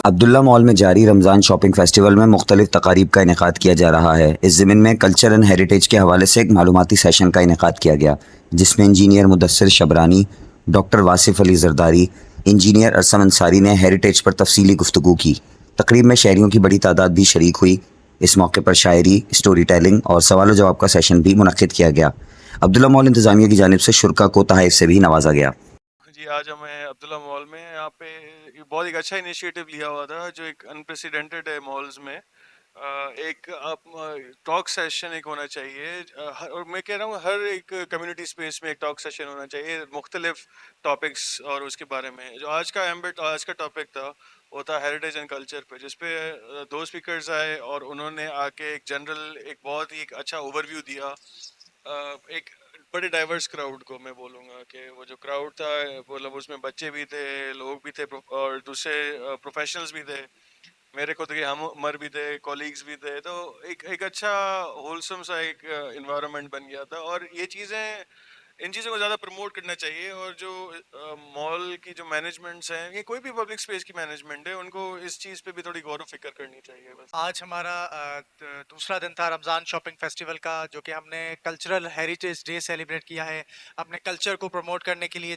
Abdullah mall में जारी Ramzan shopping festival में मुख्तलिफ तकारीब का इनेकाद किया जा रहा है। इस ज़िमन में कल्चर एंड हेरिटेज के हवाले से एक मालूमाती सेशन का इनेकाद किया गया, जिसमें engineer Mudassir Shabrani, doctor Wasif Ali Zardari, engineer Arsam Ansari ने हेरिटेज पर तफसीली गुफ्तगू की। तकरीब में शहरियों की बड़ी तादाद भी शरीक हुई। इस मौके पर शायरी, स्टोरी टेलिंग और सवाल जवाब का सेशन भी मुनक्किद किया गया। अब्दुल्ला मॉल इंतजामिया की जानिब से शुरा को तोहफ़ से भी नवाजा गया। जी, आज हमें अब्दुल्ला मॉल में यहाँ पे ये बहुत एक अच्छा इनिशिएटिव लिया हुआ था जो एक अनप्रेसिडेंटेड है मॉल्स में। एक आप टॉक सेशन एक होना चाहिए, और मैं कह रहा हूँ हर एक कम्युनिटी स्पेस में एक टॉक सेशन होना चाहिए मुख्तलिफ टॉपिक्स और उसके बारे में। जो आज का टॉपिक था वो था हेरिटेज एंड कल्चर पे, जिसपे दो स्पीकर्स आए और उन्होंने आके एक जनरल एक बहुत ही एक अच्छा ओवरव्यू दिया। एक बड़े डाइवर्स क्राउड को मैं बोलूँगा कि वो जो क्राउड था, मतलब उसमें बच्चे भी थे, लोग भी थे, और दूसरे प्रोफेशनल्स भी थे, मेरे खुद के हम उम्र भी थे, कॉलीग्स भी थे। तो एक अच्छा होलसम सा एक इन्वायरमेंट बन गया था। और ये चीज़ें, इन चीज़ों को ज़्यादा प्रमोट करना चाहिए। और जो मॉल की जो मैनेजमेंट्स हैं, ये कोई भी पब्लिक स्पेस की मैनेजमेंट है, उनको इस चीज़ पे भी थोड़ी गौर व फिक्र करनी चाहिए बस। आज हमारा दूसरा दिन था रमज़ान शॉपिंग फेस्टिवल का, जो कि हमने कल्चरल हेरिटेज डे सेलिब्रेट किया है अपने कल्चर को प्रमोट करने के लिए,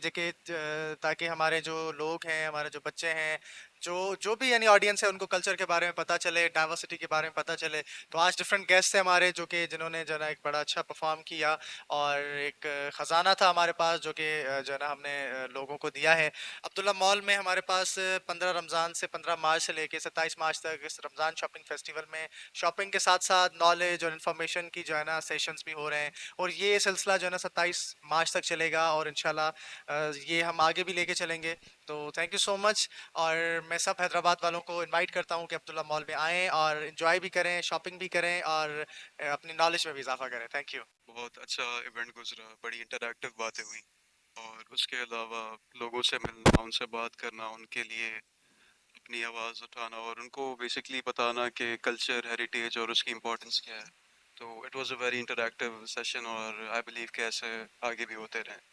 ताकि हमारे जो लोग हैं, हमारे जो बच्चे हैं, जो जो भी यानी ऑडियंस है, उनको कल्चर के बारे में पता चले, डाइवर्सिटी के बारे में पता चले। तो आज डिफरेंट गेस्ट थे हमारे, जिन्होंने जो है ना एक बड़ा अच्छा परफॉर्म किया। और एक ख़जाना था हमारे पास, जो कि जो है ना हमने लोगों को दिया है। अब्दुल्ला मॉल में हमारे पास 15 रमज़ान से 15 मार्च से लेके 27 मार्च तक इस रमज़ान शॉपिंग फेस्टिवल में शॉपिंग के साथ साथ नॉलेज और इन्फॉर्मेशन की जो है ना सेशंस भी हो रहे हैं। और ये सिलसिला जो है ना 27 मार्च तक चलेगा, और इंशाल्लाह ये हम आगे भी लेके चलेंगे। तो थैंक यू सो मच। और मैं सब हैदराबाद वालों को इनवाइट करता हूँ कि अब्दुल्ला मॉल में आएँ और इन्जॉय भी करें, शॉपिंग भी करें, और अपनी नॉलेज में भी इजाफा करें। Thank you. बहुत अच्छा इवेंट गुजरा, बड़ी इंटरैक्टिव बातें हुई। और उसके अलावा लोगों से मिलना, उनसे बात करना, उनके लिए अपनी आवाज़ उठाना और उनको बेसिकली बताना कि कल्चर, हेरिटेज और उसकी इम्पोर्टेंस क्या है। तो it was a very interactive session और आई बिलीव कि ऐसे आगे भी होते रहें।